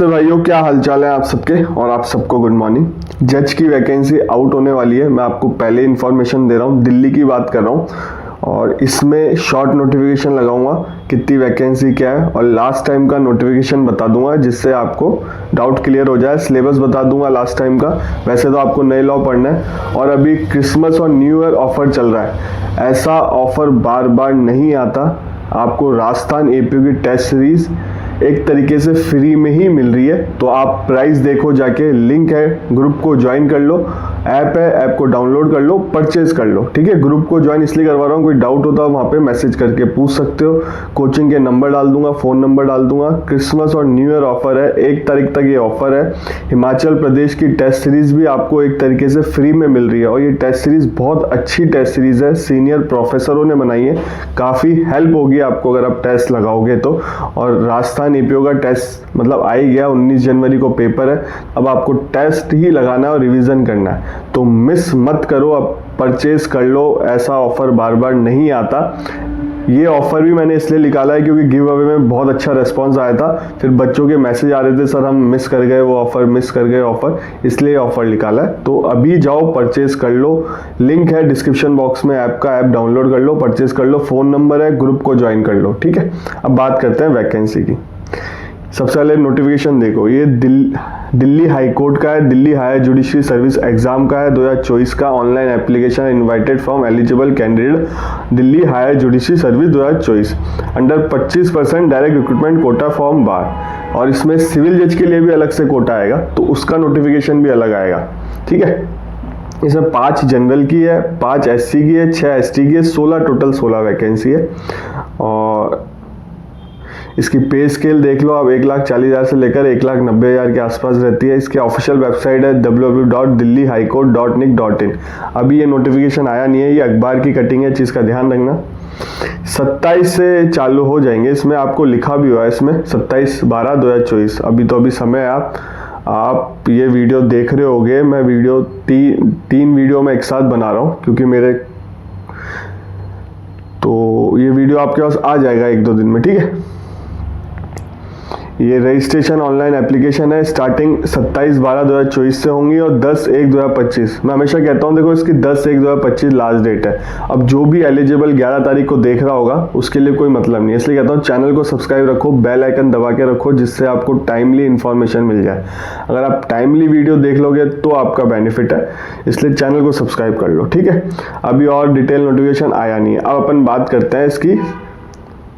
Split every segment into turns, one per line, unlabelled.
नमस्ते भाइयों, क्या हालचाल है आप सबके और आप सबको गुड मॉर्निंग। जज की वैकेंसी आउट होने वाली है। मैं आपको पहले इन्फॉर्मेशन दे रहा हूँ, दिल्ली की बात कर रहा हूँ और इसमें शॉर्ट नोटिफिकेशन लगाऊंगा कितनी वैकेंसी क्या है और लास्ट टाइम का नोटिफिकेशन बता दूंगा जिससे आपको डाउट क्लियर हो जाए। सिलेबस बता दूंगा लास्ट टाइम का। वैसे तो आपको नए लॉ पढ़ना है और अभी क्रिसमस और न्यू ईयर ऑफर चल रहा है। ऐसा ऑफर बार बार नहीं आता। आपको राजस्थान एपीयू की टेस्ट सीरीज एक तरीके से फ्री में ही मिल रही है। तो आप प्राइस देखो जाके, लिंक है, ग्रुप को ज्वाइन कर लो। ऐप है, ऐप को डाउनलोड कर लो, परचेज कर लो। ठीक है, ग्रुप को ज्वाइन इसलिए करवा रहा हूँ, कोई डाउट होता है वहाँ पे मैसेज करके पूछ सकते हो। कोचिंग के नंबर डाल दूंगा, फ़ोन नंबर डाल दूंगा। क्रिसमस और न्यू ईयर ऑफर है, 1 तारीख तक ये ऑफर है। हिमाचल प्रदेश की टेस्ट सीरीज भी आपको एक तरीके से फ्री में मिल रही है और ये टेस्ट सीरीज बहुत अच्छी टेस्ट सीरीज है, सीनियर प्रोफेसरों ने बनाई है। काफ़ी हेल्प होगी आपको अगर आप टेस्ट लगाओगे तो। और राजस्थान एपीयू का टेस्ट मतलब आ ही गया, 19 जनवरी को पेपर है। अब आपको टेस्ट ही लगाना है और रिवीजन करना है, तो मिस मत करो। अब परचेज कर लो, ऐसा ऑफर बार बार नहीं आता। ये ऑफर भी मैंने इसलिए निकाला है क्योंकि गिव अवे में बहुत अच्छा रिस्पांस आया था। फिर बच्चों के मैसेज आ रहे थे, सर हम मिस कर गए वो ऑफर, मिस कर गए ऑफर, इसलिए ऑफर निकाला है। तो अभी जाओ परचेज कर लो, लिंक है डिस्क्रिप्शन बॉक्स में, ऐप का, ऐप डाउनलोड कर लो, परचेज कर लो, फ़ोन नंबर है, ग्रुप को ज्वाइन कर लो। ठीक है, अब बात करते हैं वैकेंसी की। सबसे पहले नोटिफिकेशन देखो, ये दिल्ली हाई कोर्ट का है, Delhi higher judiciary service exam का है 2024 का। Online application invited from eligible candidate Delhi higher judiciary service 2024 under 25% direct recruitment quota form bar. और इसमें सिविल जज के लिए भी अलग से कोटा आएगा, तो उसका नोटिफिकेशन भी अलग आएगा। ठीक है, इसमें 5 जनरल की है, 5 एससी की है, 6 एसटी की है, 16 वैकेंसी है। और इसकी पे स्केल देख लो आप, 1,40,000 से लेकर 1,90,000 के आसपास रहती है। इसके ऑफिशियल वेबसाइट है www.delhihighcourt.nic.in। अभी ये नोटिफिकेशन आया नहीं है, ये अखबार की कटिंग है, चीज़ का ध्यान रखना। 27 से चालू हो जाएंगे, इसमें आपको लिखा भी हुआ है इसमें 27/12/2024। अभी तो अभी समय है। आप ये वीडियो देख रहे होगे, मैं वीडियो तीन वीडियो में एक साथ बना रहा हूँ क्योंकि मेरे, तो ये वीडियो आपके पास आ जाएगा 1-2 दिन में। ठीक है, ये रजिस्ट्रेशन ऑनलाइन एप्लीकेशन है, स्टार्टिंग 27/12/2024 से होंगी और 10/1/2025। मैं हमेशा कहता हूँ देखो, इसकी 10/1/2025 लास्ट डेट है। अब जो भी एलिजिबल 11 तारीख को देख रहा होगा उसके लिए कोई मतलब नहीं, इसलिए कहता हूँ चैनल को सब्सक्राइब रखो, बेल आइकन दबा के रखो, जिससे आपको टाइमली इन्फॉर्मेशन मिल जाए। अगर आप टाइमली वीडियो देख लोगे तो आपका बेनिफिट है, इसलिए चैनल को सब्सक्राइब कर लो। ठीक है, अभी और डिटेल नोटिफिकेशन आया नहीं है। अब अपन बात करते हैं इसकी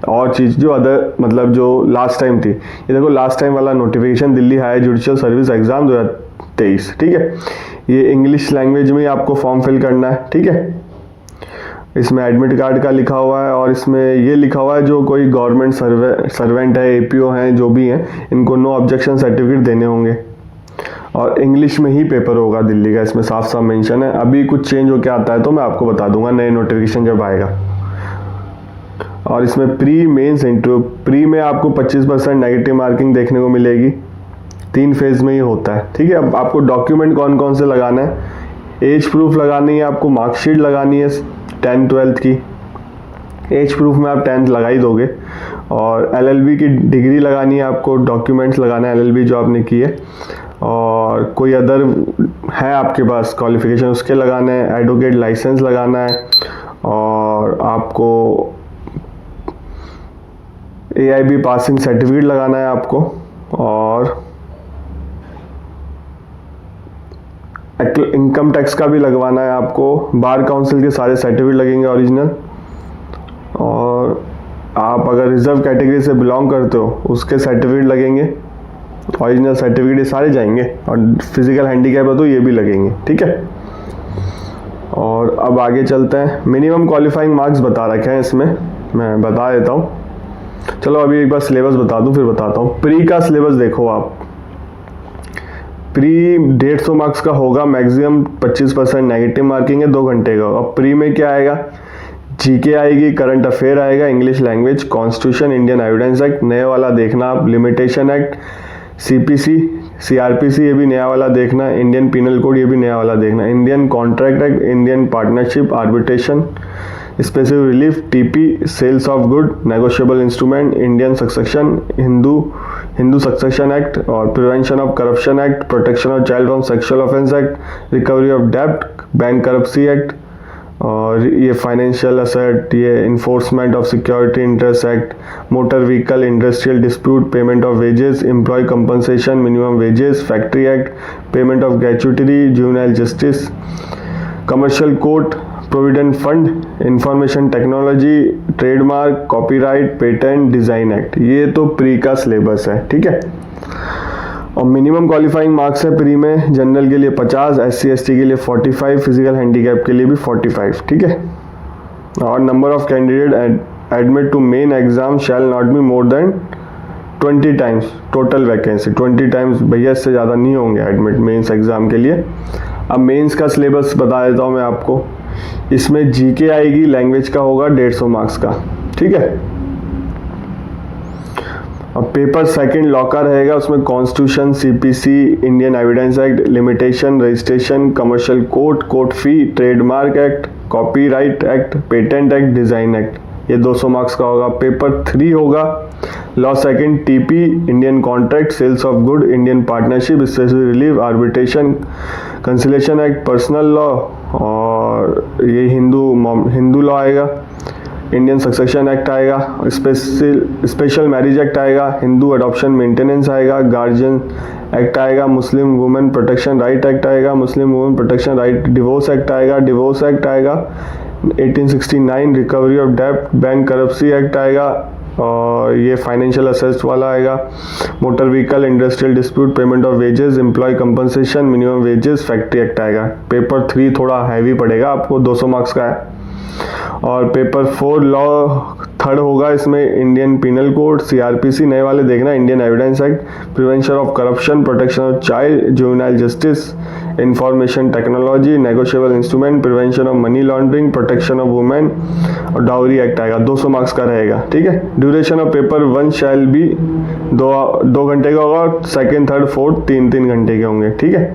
और चीज़ जो अदर मतलब जो लास्ट टाइम थी। ये देखो लास्ट टाइम वाला notification, Delhi higher judicial service exam 2023। ठीक है, ये इंग्लिश लैंग्वेज में आपको फॉर्म फिल करना है। ठीक है, इसमें एडमिट कार्ड का लिखा हुआ है और इसमें ये लिखा हुआ है जो कोई गवर्नमेंट सर्वेंट है, एपीओ हैं, जो भी हैं, इनको नो ऑब्जेक्शन सर्टिफिकेट देने होंगे और इंग्लिश में ही पेपर होगा दिल्ली का, इसमें साफ साफ मेंशन है। अभी कुछ चेंज होकर आता है तो मैं आपको बता दूंगा नए नोटिफिकेशन जब आएगा। और इसमें प्री मेंस इंटरव्यू, प्री में आपको 25% नेगेटिव मार्किंग देखने को मिलेगी। 3 फेज में ही होता है। ठीक है, अब आपको डॉक्यूमेंट कौन कौन से लगाना है, एज प्रूफ लगानी है, आपको मार्कशीट लगानी है 10th-12th की। एज प्रूफ में आप 10th लगा ही दोगे। और LLB की डिग्री लगानी है आपको, डॉक्यूमेंट्स लगाना है LLB जो आपने की है। और कोई अदर है आपके पास क्वालिफिकेशन उसके लगाना है, एडवोकेट लाइसेंस लगाना है। और आपको AIB पासिंग सर्टिफिकेट लगाना है आपको। और इनकम टैक्स का भी लगवाना है आपको। बार काउंसिल के सारे सर्टिफिकेट लगेंगे ओरिजिनल। और आप अगर रिजर्व कैटेगरी से बिलोंग करते हो उसके सर्टिफिकेट लगेंगे, ओरिजिनल सर्टिफिकेट, ये सारे जाएंगे। और फिजिकल हैंडीकैप है तो ये भी लगेंगे। ठीक है, और अब आगे चलते हैं। मिनिमम क्वालिफाइंग मार्क्स बता रखे हैं इसमें, मैं बता देता हूँ। चलो अभी एक बार सिलेबस बता दूं फिर बताता हूँ। प्री का सिलेबस देखो आप, प्री 150 मार्क्स का होगा, मैक्सिमम 25% नेगेटिव मार्किंग है, 2 घंटे का। अब प्री में क्या आएगा, जीके आएगी, करंट अफेयर आएगा, English language, constitution, Indian evidence act, नए वाला देखना आप, लिमिटेशन एक्ट, CPC, CRPC ये भी नया वाला देखना, इंडियन पिनल कोड ये भी नया वाला देखना, Indian contract act, Indian partnership, arbitration, specific relief, TP, sales of good, negotiable instrument, Indian succession, Hindu succession act और prevention of corruption act, protection of child from sexual offence act, recovery of डेब्ट, bankruptcy act और ये financial asset, ये enforcement of security interest act, motor vehicle industrial dispute, payment of wages, employ compensation, minimum wages, factory act, payment of gratuity, juvenile justice, commercial court, provident fund, information technology, trademark, copyright, patent, design act. ये तो pre का syllabus है, ठीक है। और minimum qualifying marks है pre में, general के लिए 50, SC ST के लिए 45, फिजिकल हैंडीकैप के लिए भी 45, ठीक है। और number of candidate admit to main exam shall not be more than 20 times total vacancy. 20 times भैया, इससे ज़्यादा नहीं होंगे एडमिट मेंस एग्जाम के लिए। अब मेंस का सिलेबस बता देता हूँ मैं आपको। इसमें GK आएगी, लैंग्वेज का होगा 150 मार्क्स का, ठीक है। अब पेपर सेकंड लॉ का रहेगा, उसमें constitution, CPC, Indian evidence act, limitation, registration, commercial court fee, trademark act, copyright act, patent act, design act, ये 200 मार्क्स का होगा। पेपर 3 होगा law second, TP, Indian contract, sales of good, Indian partnership, special relief, arbitration, conciliation act, personal law और ये Hindu law आएगा, Indian succession act आएगा, special marriage act आएगा, Hindu adoption maintenance आएगा, गार्जियन एक्ट आएगा, Muslim women protection right act आएगा, Muslim women protection right divorce act आएगा, divorce act आएगा 1869, रिकवरी ऑफ डेब्ट, बैंक करप्सी एक्ट आएगा और ये फाइनेंशियल असेट्स वाला आएगा, motor vehicle industrial dispute, payment of wages, employ compensation, minimum wages, factory act आएगा। पेपर 3 थोड़ा हैवी पड़ेगा आपको, 200 मार्क्स का है। और पेपर 4 लॉ थर्ड होगा, इसमें इंडियन पिनल कोड, CRPC, नए वाले देखना, Indian evidence act, prevention of corruption, protection of child, juvenile justice, information technology, negotiable instrument, prevention of money laundering, protection of women और डाउरी एक्ट आएगा। 200 marks का रहेगा, ठीक है। Duration of paper 1 shall be 2 घंटे का होगा, सेकेंड थर्ड फोर्थ 3 घंटे के होंगे, ठीक है।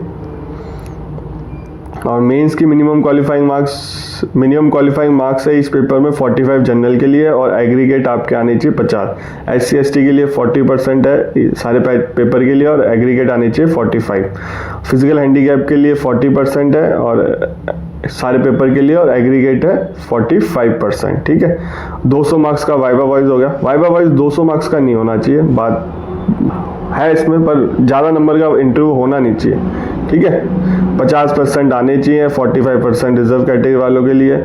और मेंस की मिनिमम क्वालिफाइंग मार्क्स है इस पेपर में 45 जनरल के लिए और एग्रीगेट आपके आने चाहिए 50। SC ST के लिए 40% है सारे पेपर के लिए और एग्रीगेट आने चाहिए 45। फिजिकल हैंडीकैप के लिए 40% है और सारे पेपर के लिए और एग्रीगेट है 45%, ठीक है। 200 मार्क्स का वाइवा वाइज हो गया। वाइवा वाइज 200 मार्क्स का नहीं होना चाहिए, बात है इसमें, पर ज़्यादा नंबर का इंटरव्यू होना नहीं चाहिए, ठीक है। 50% आने चाहिए, 45% रिजर्व कैटेगरी वालों के लिए।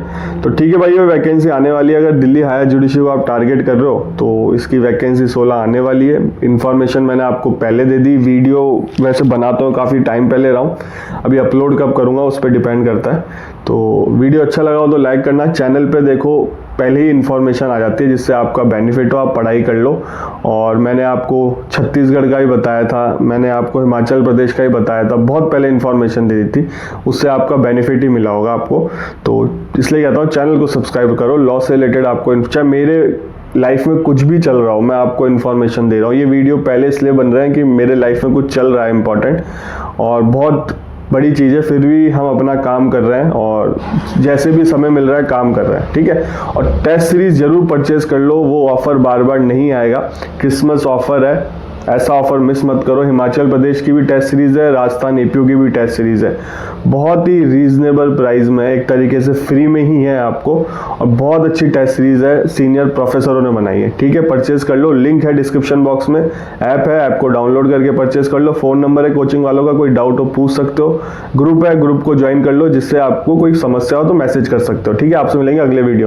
तो ठीक है भाई, वैकेंसी आने वाली है। अगर दिल्ली हायर जुडिशरी को आप टारगेट कर रहे हो तो इसकी वैकेंसी 16 आने वाली है। इन्फॉर्मेशन मैंने आपको पहले दे दी। वीडियो वैसे बनाता हूँ काफ़ी टाइम पहले रहा हूँ, अभी अपलोड कब करूँगा उस पर डिपेंड करता है। तो वीडियो अच्छा लगा हो तो लाइक करना। चैनल पे देखो पहले ही इन्फॉर्मेशन आ जाती है जिससे आपका बेनिफिट हो, आप पढ़ाई कर लो। और मैंने आपको छत्तीसगढ़ का ही बताया था, मैंने आपको हिमाचल प्रदेश का ही बताया था, बहुत पहले इन्फॉर्मेशन दे दी थी, उससे आपका बेनिफिट ही मिला होगा आपको। तो इसलिए कहता हूँ चैनल को सब्सक्राइब करो। लॉ से रिलेटेड आपको, चाहे मेरे लाइफ में कुछ भी चल रहा हो, मैं आपको इन्फॉर्मेशन दे रहा हूँ। ये वीडियो पहले इसलिए बन रहे हैं कि मेरे लाइफ में कुछ चल रहा है इंपॉर्टेंट और बहुत बड़ी चीज़ है, फिर भी हम अपना काम कर रहे हैं और जैसे भी समय मिल रहा है काम कर रहे हैं, ठीक है। और टेस्ट सीरीज जरूर परचेज कर लो, वो ऑफर बार बार नहीं आएगा। क्रिसमस ऑफर है, ऐसा ऑफर मिस मत करो। हिमाचल प्रदेश की भी टेस्ट सीरीज है, राजस्थान APU की भी टेस्ट सीरीज है, बहुत ही रीजनेबल प्राइस में, एक तरीके से फ्री में ही है आपको। और बहुत अच्छी टेस्ट सीरीज है, सीनियर प्रोफेसरों ने बनाई है, ठीक है। परचेज कर लो, लिंक है डिस्क्रिप्शन बॉक्स में। ऐप है, ऐप को डाउनलोड करके परचेज कर लो। फ़ोन नंबर है कोचिंग वालों का, कोई डाउट हो पूछ सकते हो। ग्रुप है, ग्रुप को ज्वाइन कर लो, जिससे आपको कोई समस्या हो तो मैसेज कर सकते हो, ठीक है। आपसे मिलेंगे अगले वीडियो में।